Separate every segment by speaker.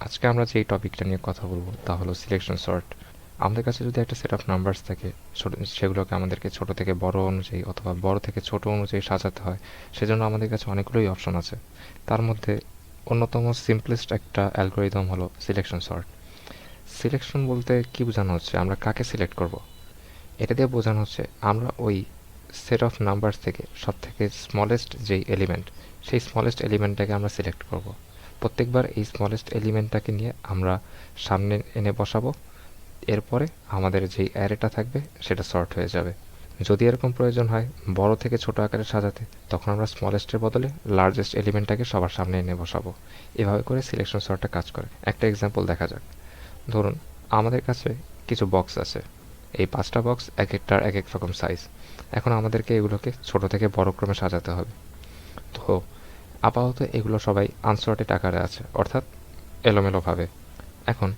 Speaker 1: আজকে আমরা যে টপিকটা নিয়ে কথা বলবো তা হলো সিলেকশন সর্ট। আমাদের কাছে যদি একটা সেট অফ নাম্বারস থাকে, সেগুলোকে আমাদেরকে ছোট থেকে বড় অনুযায়ী অথবা বড় থেকে ছোট অনুযায়ী সাজাতে হয়। সেজন্য আমাদের কাছে অনেকগুলোই অপশন আছে। তার মধ্যে অন্যতম সিম্পলেস্ট একটা অ্যালগোরিদম হলো সিলেকশন সর্ট। সিলেকশন বলতে কি বোঝানো হচ্ছে, আমরা কাকে সিলেক্ট করব? এটা দিয়ে বোঝানো হচ্ছে আমরা ওই সেট অফ নাম্বারস থেকে সব থেকে স্মলেস্ট যেই এলিমেন্ট, সেই স্মলেস্ট এলিমেন্টটাকে আমরা সিলেক্ট করব। প্রত্যেকবার এই স্মলেস্ট এলিমেন্টটাকে নিয়ে আমরা সামনে এনে বসাবো। এরপরে আমাদের যেই অ্যারেটা থাকবে সেটা সর্ট হয়ে যাবে। যদি এরকম প্রয়োজন হয় বড় থেকে ছোট আকারে সাজাতে, তখন আমরা স্মলেস্টের বদলে লার্জেস্ট এলিমেন্টটাকে সবার সামনে এনে বসাবো। এভাবে করে সিলেকশন সর্টটা কাজ করে। একটা এক্সাম্পল দেখা যাক। ধরুন আমাদের কাছে কিছু বক্স আছে। এই 5টা বক্স এক একটার এক এক রকম সাইজ। এখন আমাদেরকে এগুলোকে ছোট থেকে বড় ক্রমে সাজাতে হবে। তো আপাতত এগুলো সবাই আনসর্টেড আকারে আছে, অর্থাৎ এলোমেলোভাবে। এখন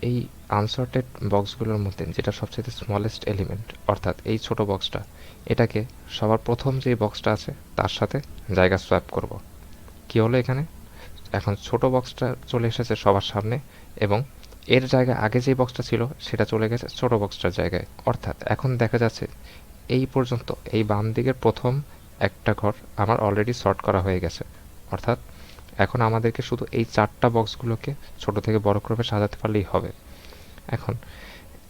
Speaker 1: এই আনসর্টেড বক্সগুলোর মধ্যে যেটা সবচেয়ে স্মলেস্ট এলিমেন্ট, অর্থাৎ এই ছোট বক্সটা, এটাকে সবার প্রথম যে বক্সটা আছে তার সাথে জায়গা সোয়াপ করব। কি হলো এখানে? এখন ছোট বক্সটা চলে এসেছে সবার সামনে, এবং এর জায়গায় আগে যে বক্সটা ছিল সেটা চলে গেছে ছোট বক্সটার জায়গায়। অর্থাৎ এখন দেখা যাচ্ছে এই পর্যন্ত এই বাম দিকের প্রথম একটা ঘর আমার অলরেডি সর্ট করা হয়ে গেছে। অর্থাৎ এখন আমাদেরকে শুধু এই 4টা বক্সগুলোকে ছোট থেকে বড় ক্রমে সাজাতে পারলেই হবে। এখন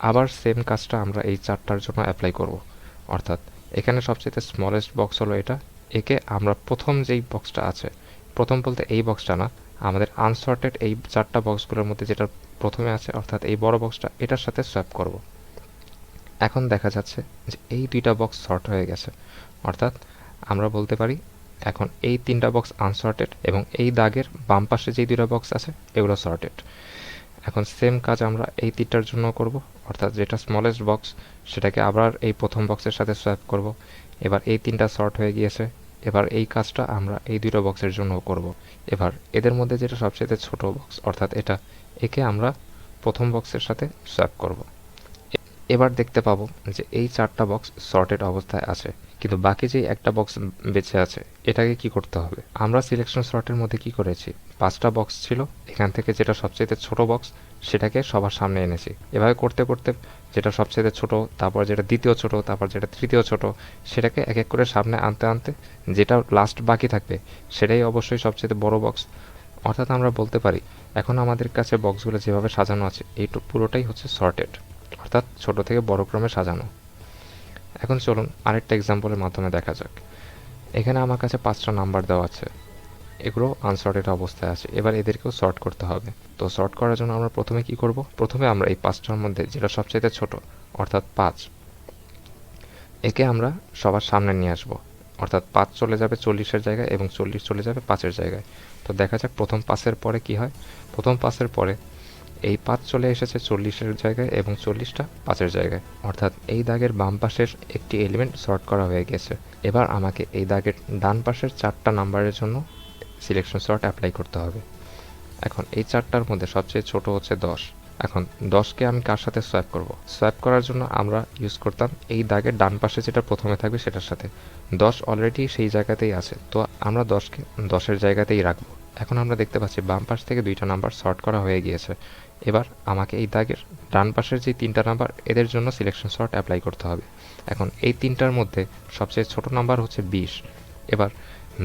Speaker 1: আবার সেম কাজটা আমরা এই 4টার জন্য অ্যাপ্লাই করব। অর্থাৎ এখানে সবচেয়ে স্মলেস্ট বক্স হলো এটা। একে আমরা প্রথম যেই বক্সটা আছে, প্রথম বলতে এই বক্সটা না, আমাদের আনসর্টেড এই 4টা বক্সগুলোর মধ্যে যেটা প্রথমে আছে, অর্থাৎ এই বড় বক্সটা, এটার সাথে সোয়াপ করব। এখন দেখা যাচ্ছে যে এই 2টা বক্স সর্ট হয়ে গেছে। অর্থাৎ আমরা বলতে পারি এখন এই 3টা বক্স আনসর্টেড, এবং এই দাগের বাম পাশে যেই 2টা বক্স আছে এগুলো সর্টেড। এখন সেম কাজ আমরা এই 3টার জন্য করব। অর্থাৎ যেটা স্মলেস্ট বক্স সেটাকে আবার এই প্রথম বক্সের সাথে সোয়াপ করব। এবার এই 3টা সর্ট হয়ে গিয়েছে। এবার এই কাজটা আমরা এই 2টা বক্সের জন্য করব। এবার এদের মধ্যে যেটা সবচেয়ে ছোট বক্স, অর্থাৎ এটা, একে আমরা প্রথম বক্সের সাথে সোয়াপ করব। এবার দেখতে পাবো যে এই 4টা বক্স সর্টেড অবস্থায় আছে, কিন্তু বাকি যে একটা বক্স বেঁচে আছে এটাকে কি করতে হবে? আমরা সিলেকশন সর্টের মধ্যে কি করেছি, 5টা বক্স ছিল, এখান থেকে যেটা সবচেয়ে ছোট বক্স সেটাকে সবার সামনে এনেছি। এভাবে করতে করতে যেটা সবচেয়ে ছোট, তারপর যেটা দ্বিতীয় ছোট, তারপর যেটা তৃতীয় ছোট, সেটাকে এক এক করে সামনে আনতে আনতে যেটা লাস্ট বাকি থাকবে সেটাই অবশ্যই সবচেয়ে বড় বক্স। অর্থাৎ আমরা বলতে পারি এখন আমাদের কাছে বক্সগুলো যেভাবে সাজানো আছে এই পুরোটাই হচ্ছে সর্টেড, অর্থাৎ ছোট থেকে বড় ক্রমে সাজানো। এখন চলুন আরেকটা এক্সাম্পলের মাধ্যমে দেখা যাক। এখানে আমার কাছে 5টা নাম্বার দেওয়া আছে, এগুলো আনসর্টেড অবস্থায় আছে। এবার এদেরকেও সর্ট করতে হবে। তো সর্ট করার জন্য আমরা প্রথমে কি করব? প্রথমে আমরা এই 5টার মধ্যে যেটা সবচেয়ে ছোট, অর্থাৎ 5, একে আমরা সবার সামনে নিয়ে আসব। অর্থাৎ 5 চলে যাবে 40-এর জায়গায় এবং 40 চলে যাবে 5-এর জায়গায়। তো দেখা যাক প্রথম 5-এর পরে কি হয়। প্রথম 5-এর পরে এই 5 চলে এসেছে 40-এর জায়গায় এবং 40টা 5-এর জায়গায়। অর্থাৎ এই দাগের বাম পাশের একটি এলিমেন্ট সর্ট করা হয়ে গেছে। এবার আমাকে এই দাগের ডান পাশের 4টা নাম্বারের জন্য সিলেকশন সর্ট অ্যাপ্লাই করতে হবে। এখন এই 4টার মধ্যে সবচেয়ে ছোট হচ্ছে 10। এখন 10কে আমি কার সাথে সোয়াপ করব? সোয়াপ করার জন্য আমরা ইউজ করতাম এই দাগের ডান পাশে যেটা প্রথমে থাকবে সেটার সাথে। 10 অলরেডি সেই জায়গাতেই আছে, তো আমরা 10কে 10-এর জায়গাতেই রাখবো। এখন আমরা দেখতে পাচ্ছি বাম পাশ থেকে 2টা নাম্বার সর্ট করা হয়ে গিয়েছে। এবার আমাকে এই দাগের ডান পাশের যে 3টা নাম্বার, এদের জন্য সিলেকশন সর্ট অ্যাপ্লাই করতে হবে। এখন এই 3টার মধ্যে সবচেয়ে ছোট নাম্বার হচ্ছে 20। এবার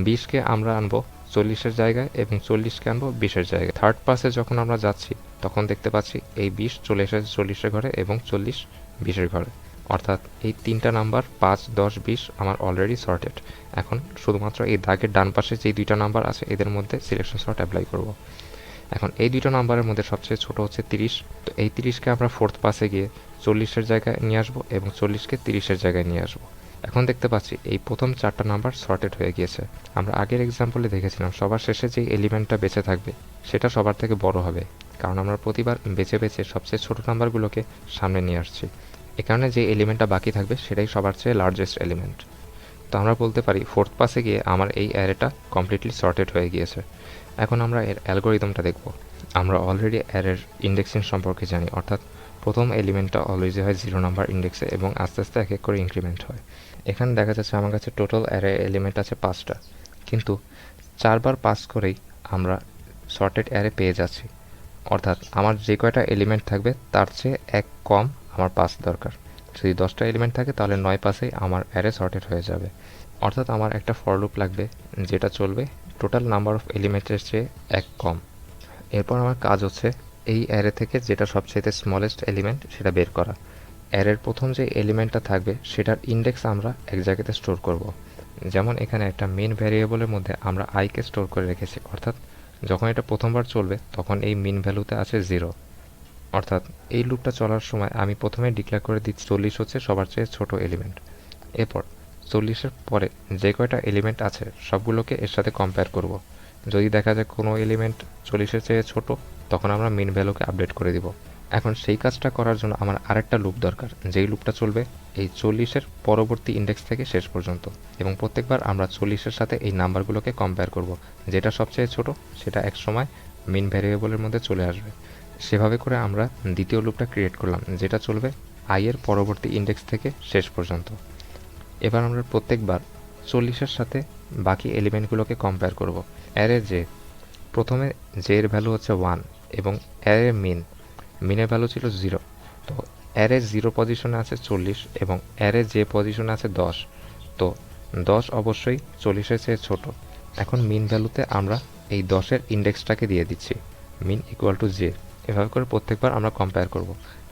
Speaker 1: 20কে আমরা আনবো 40-এর জায়গায় এবং 40কে আনবো 20-এর জায়গায়। থার্ড পাসে যখন আমরা যাচ্ছি তখন দেখতে পাচ্ছি এই 20 চলে এসেছে 40-এর ঘরে এবং 40 20-এর ঘরে। অর্থাৎ এই 3টা নাম্বার 5, 10, 20 আমার অলরেডি সর্টেড। এখন শুধুমাত্র এই দাগের ডান পাশে যেই 2টা নাম্বার আছে এদের মধ্যে সিলেকশন সর্ট অ্যাপ্লাই করব। এখন এই 2টা নাম্বারের মধ্যে সবচেয়ে ছোট হচ্ছে 30। তো এই 30কে আমরা ফোর্থ পাসে গিয়ে 40-এর জায়গায় নিয়ে আসবো এবং 40কে 30-এর জায়গায় নিয়ে আসবো। এখন দেখতে পাচ্ছি এই প্রথম 4টা নাম্বার সর্টেড হয়ে গিয়েছে। আমরা আগের এক্সাম্পলে দেখেছিলাম সবার শেষে যে এলিমেন্টটা বেঁচে থাকবে সেটা সবার থেকে বড় হবে, কারণ আমরা প্রতিবার বেছে বেছে সবচেয়ে ছোট নাম্বারগুলোকে সামনে নিয়ে আসছি। এ কারণে যে এলিমেন্টটা বাকি থাকবে সেটাই সবার চেয়ে লার্জেস্ট এলিমেন্ট। তো আমরা বলতে পারি ফোর্থ পাসে গিয়ে আমার এই অ্যারেটা কমপ্লিটলি সর্টেড হয়ে গিয়েছে। এখন আমরা এর অ্যালগোরিদমটা দেখব। আমরা অলরেডি অ্যারের ইন্ডেক্সিং সম্পর্কে জানি, অর্থাৎ প্রথম এলিমেন্টটা অলওয়েজই হয় 0 নাম্বার ইন্ডেক্সে এবং আস্তে আস্তে এক এক করে ইনক্রিমেন্ট হয়। এখানে দেখা যাচ্ছে আমার কাছে টোটাল অ্যারে এলিমেন্ট আছে 5টা, কিন্তু 4বার পাস করেই আমরা সর্টেড অ্যারে পেয়ে যাচ্ছি। অর্থাৎ আমার যে কয়টা এলিমেন্ট থাকবে তার চেয়ে এক কম আমার পাস দরকার। যদি 10টা এলিমেন্ট থাকে তাহলে 9 পাসেই আমার অ্যারে সর্টেড হয়ে যাবে। অর্থাৎ আমার একটা ফর লুপ লাগবে যেটা চলবে টোটাল নাম্বার অফ এলিমেন্টের চেয়ে এক কম। এরপর আমার কাজ হচ্ছে এই অ্যারে থেকে যেটা সবচেয়ে স্মলেস্ট এলিমেন্ট সেটা বের করা। অ্যারের প্রথম যে এলিমেন্টটা থাকবে সেটার ইন্ডেক্স আমরা এক জায়গাতে স্টোর করব। যেমন এখানে একটা মেইন ভ্যারিয়েবলের মধ্যে আমরা আইকে স্টোর করে রেখেছি, অর্থাৎ যখন এটা প্রথমবার চলবে তখন এই মিন ভ্যালুতে আছে 0। অর্থাৎ এই লুপটা চলার সময় আমি প্রথমে ডিক্লেয়ার করে দিচ্ছি 40 হচ্ছে সবার চেয়ে ছোট এলিমেন্ট। এরপর 40-এর পরে যে কয়টা এলিমেন্ট আছে সবগুলোকে এর সাথে কম্পেয়ার করব। যদি দেখা যায় কোনো এলিমেন্ট 40-এর চেয়ে ছোট, তখন আমরা মিন ভ্যালুকে আপডেট করে দিব। এখন সেই কাজটা করার জন্য আমার আরেকটা লুপ দরকার, যেই লুপটা চলবে এই 40-এর পরবর্তী ইন্ডেক্স থেকে শেষ পর্যন্ত, এবং প্রত্যেকবার আমরা 40-এর সাথে এই নাম্বারগুলোকে কম্পেয়ার করব। যেটা সবচেয়ে ছোট সেটা একসময় মিন ভ্যারিয়েবলের মধ্যে চলে আসবে। সেভাবে করে আমরা দ্বিতীয় লুপটা ক্রিয়েট করলাম, যেটা চলবে i এর পরবর্তী ইন্ডেক্স থেকে শেষ পর্যন্ত। এবার আমরা প্রত্যেকবার 40-এর সাথে বাকি এলিমেন্টগুলোকে কম্পেয়ার করব। অ্যারে যে প্রথমে জে এর ভ্যালু হচ্ছে 1 এবং অ্যারে মিনের ভ্যালু ছিল 0। তো অ্যারে 0 পজিশনে আছে 40 এবং অ্যারে যে পজিশনে আছে 10। তো 10 অবশ্যই 40-এর চেয়ে ছোট। এখন মিন ভ্যালুতে আমরা এই 10-এর ইন্ডেক্সটাকে দিয়ে দিচ্ছি, মিন ইকুয়াল টু জে। এভাবে করে প্রত্যেকবার আমরা কম্পেয়ার করব।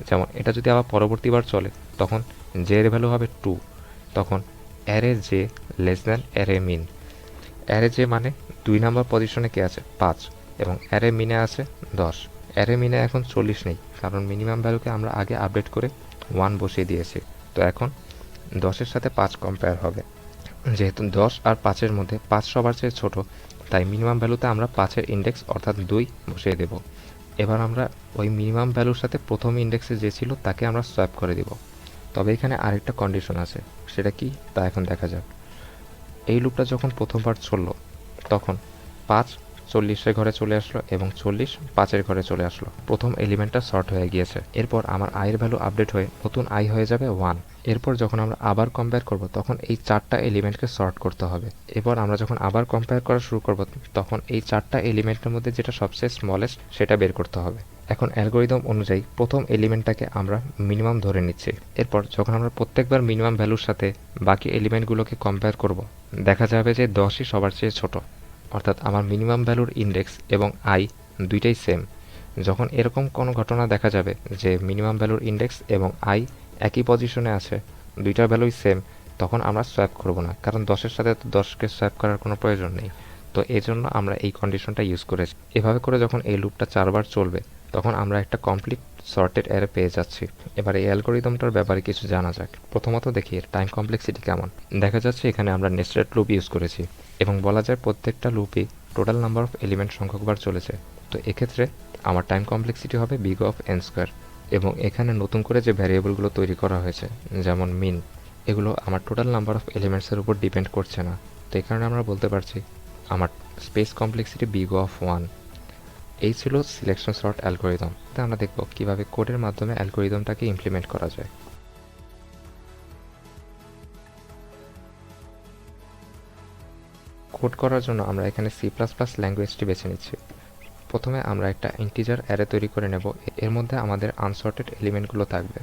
Speaker 1: যেমন এটা যদি আবার পরবর্তীবার চলে তখন জে এর ভ্যালু হবে 2। তখন array j less than array min. Array j মানে 2 নাম্বার পজিশনে কে আছে 5 এবং অ্যারে মিনে আছে 10। অ্যারে মিনে এখন 40 নেই, কারণ মিনিমাম ভ্যালুকে আমরা আগে আপডেট করে 1 বসিয়ে দিয়েছি। তো এখন 10-এর সাথে 5 কম্পেয়ার হবে। যেহেতু 10 আর 5-এর মধ্যে 5 সবার চেয়ে ছোট, তাই মিনিমাম ভ্যালুতে আমরা 5-এর ইন্ডেক্স অর্থাৎ 2 বসিয়ে দেব। এবার আমরা ওই মিনিমাম ভ্যালুর সাথে প্রথম ইন্ডেক্সে যে ছিল তাকে আমরা সোয়াপ করে দিব। তবে এখানে আরেকটা কন্ডিশন আছে, সেটা কি তা এখন দেখা যাক। এই লুপটা যখন প্রথমবার চলল তখন 5 40-এর ঘরে চলে আসলো এবং 40 5-এর ঘরে চলে আসলো। প্রথম এলিমেন্টটা সর্ট হয়ে গিয়েছে। এরপর আমার i এর ভ্যালু আপডেট হয়ে নতুন i হয়ে যাবে 1। এরপর যখন আমরা আবার কম্পেয়ার করব তখন এই 4টা এলিমেন্টকে সর্ট করতে হবে। এরপর আমরা যখন আবার কম্পেয়ার করা শুরু করব তখন এই 4টা এলিমেন্টের মধ্যে যেটা সবচেয়ে স্মলেস্ট সেটা বের করতে হবে। এখন অ্যালগোরিদম অনুযায়ী প্রথম এলিমেন্টটাকে আমরা মিনিমাম ধরে নিচ্ছি। এরপর যখন আমরা প্রত্যেকবার মিনিমাম ভ্যালুর সাথে বাকি এলিমেন্টগুলোকে কম্পেয়ার করব, দেখা যাবে যে 10ই সবার চেয়ে ছোট। অর্থাৎ আমার মিনিমাম ভ্যালুর ইন্ডেক্স এবং i দুইটাই সেম। যখন এরকম কোনো ঘটনা দেখা যাবে যে মিনিমাম ভ্যালুর ইন্ডেক্স এবং i একই পজিশনে আছে, দুইটার ভ্যালুই সেম, তখন আমরা সোয়াপ করব না, কারণ 10-এর সাথে তো 10কে সোয়াপ করার কোনো প্রয়োজন নেই। তো এজন্য আমরা এই কন্ডিশনটা ইউজ করেছি। এভাবে করে যখন এই লুপটা 4বার চলবে তখন আমরা একটা কমপ্লিট সর্টেড অ্যারে পেয়ে যাচ্ছি। এবার এই অ্যালগোরিদমটার ব্যাপারে কিছু জানা যাক। প্রথমত দেখি এর টাইম কমপ্লেক্সিটি কেমন। দেখা যাচ্ছে এখানে আমরা নেস্টেড লুপ ইউজ করেছি এবং বলা যায় প্রত্যেকটা লুপই টোটাল নাম্বার অফ এলিমেন্ট সংখ্যকবার চলেছে। তো এক্ষেত্রে আমার টাইম কমপ্লেক্সিটি হবে বিগ অফ n স্কোয়ার। এবং এখানে নতুন করে যে ভ্যারিয়েবলগুলো তৈরি করা হয়েছে যেমন মিন, এগুলো আমার টোটাল নাম্বার অফ এলিমেন্টসের উপর ডিপেন্ড করছে না। তো এই কারণে আমরা বলতে পারছি আমার স্পেস কমপ্লেক্সিটি বিগ অফ 1। এই ছিল সিলেকশন সর্ট অ্যালগোরিদম। তো আমরা দেখব কিভাবে কোডের মাধ্যমে অ্যালগোরিদমটাকে ইমপ্লিমেন্ট করা যায়। কোড করার জন্য আমরা এখানে C++ ল্যাঙ্গুয়েজটি বেছে নিচ্ছি। প্রথমে আমরা একটা ইন্টিজার অ্যারে তৈরি করে নেব, এর মধ্যে আমাদের আনসর্টেড এলিমেন্টগুলো থাকবে।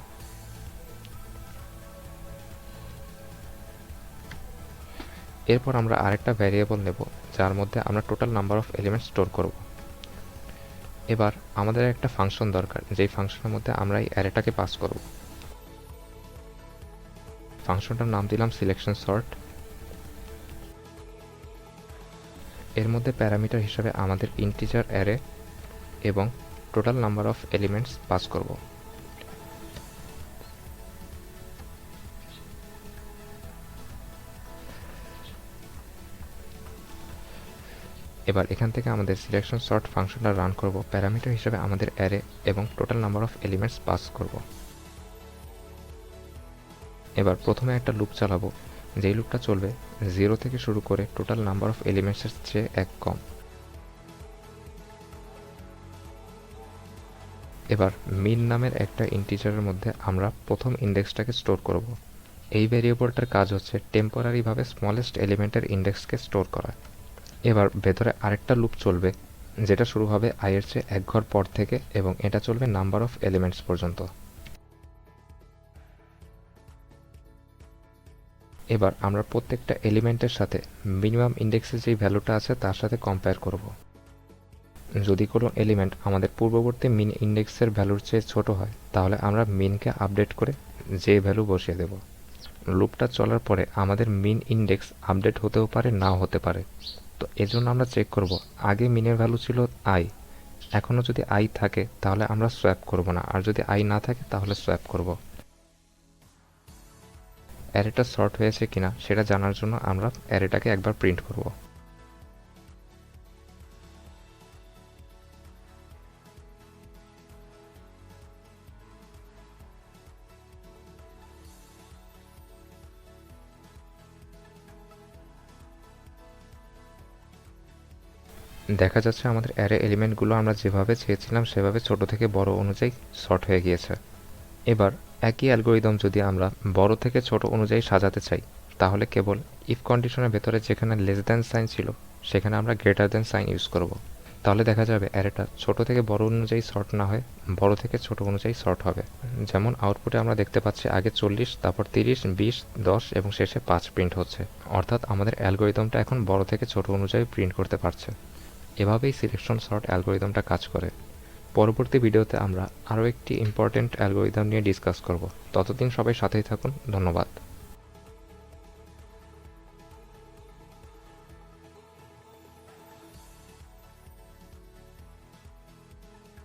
Speaker 1: এরপর আমরা আরেকটা ভ্যারিয়েবল নেব যার মধ্যে আমরা total number of element store করব। এবার আমাদের একটা ফাংশন দরকার, যেই ফাংশনের মধ্যে আমরা এই অ্যারেটাকে পাস করব। ফাংশনটার নাম দিলাম সিলেকশন সর্ট। এর মধ্যে প্যারামিটার হিসাবে আমাদের ইন্টিজার অ্যারে এবং total number of elements pass করব। এবার এখান থেকে আমাদের সিলেকশন সর্ট ফাংশনটা রান করব। প্যারামিটার হিসাবে আমাদের অ্যারে এবং total number of elements pass করব। এবার প্রথমে একটা লুপ চালাবো, যেই লুপটা চলবে 0 থেকে শুরু করে টোটাল নাম্বার অফ এলিমেন্টসের চেয়ে এক কম। এবার মিন নামের একটা ইন্টিজারের মধ্যে আমরা প্রথম ইন্ডেক্সটাকে স্টোর করব। এই ভেরিয়েবলটার কাজ হচ্ছে টেম্পোরারিভাবে স্মলেস্ট এলিমেন্টের ইন্ডেক্সকে স্টোর করা। এবার ভেতরে আরেকটা লুপ চলবে, যেটা শুরু হবে i এর চেয়ে এক ঘর পর থেকে এবং এটা চলবে নাম্বার অফ এলিমেন্টস পর্যন্ত। এবার আমরা প্রত্যেকটা এলিমেন্টের সাথে মিনিমাম ইন্ডেক্সের যেই ভ্যালুটা আছে তার সাথে কম্পেয়ার করব। যদি কোনো এলিমেন্ট আমাদের পূর্ববর্তী মিন ইন্ডেক্সের ভ্যালুর চেয়ে ছোট হয় তাহলে আমরা মিনকে আপডেট করে যে ভ্যালু বসিয়ে দেব। লুপটা চলার পরে আমাদের মিন ইন্ডেক্স আপডেট হতেও পারে নাও হতে পারে। তো এজন্য আমরা চেক করব আগে মিনের ভ্যালু ছিল i, এখনও যদি i থাকে তাহলে আমরা সোয়াপ করব না, আর যদি i না থাকে তাহলে সোয়াপ করব। অ্যারেটা সর্ট হয়েছে কিনা সেটা জানার জন্য আমরা অ্যারেটাকে একবার প্রিন্ট করব। দেখা যাচ্ছে আমাদের অ্যারে এলিমেন্টগুলো আমরা যেভাবে চেয়েছিলাম সেভাবে ছোট থেকে বড় অনুযায়ী সর্ট হয়ে গিয়েছে। এবার একই অ্যালগোরিদম যদি আমরা বড় থেকে ছোট অনুযায়ী সাজাতে চাই তাহলে কেবল ইফ কন্ডিশনের ভেতরে যেখানে লেস দ্যান সাইন ছিল সেখানে আমরা গ্রেটার দ্যান সাইন ইউজ করব। তাহলে দেখা যাবে অ্যারেটা ছোট থেকে বড় অনুযায়ী সর্ট না হয়ে বড় থেকে ছোট অনুযায়ী সর্ট হবে। যেমন আউটপুটে আমরা দেখতে পাচ্ছি আগে 40, তারপর 30, 20, 10 এবং শেষে 5 প্রিন্ট হচ্ছে। অর্থাৎ আমাদের অ্যালগোরিদমটা এখন বড় থেকে ছোট অনুযায়ী প্রিন্ট করতে পারছে। এভাবেই সিলেকশন সর্ট অ্যালগোরিদমটা কাজ করে। পরবর্তী ভিডিওতে আমরা আরও একটি ইম্পর্ট্যান্ট অ্যালগোরিদম নিয়ে ডিসকাস করব। ততদিন সবাই সাথেই থাকুন। ধন্যবাদ।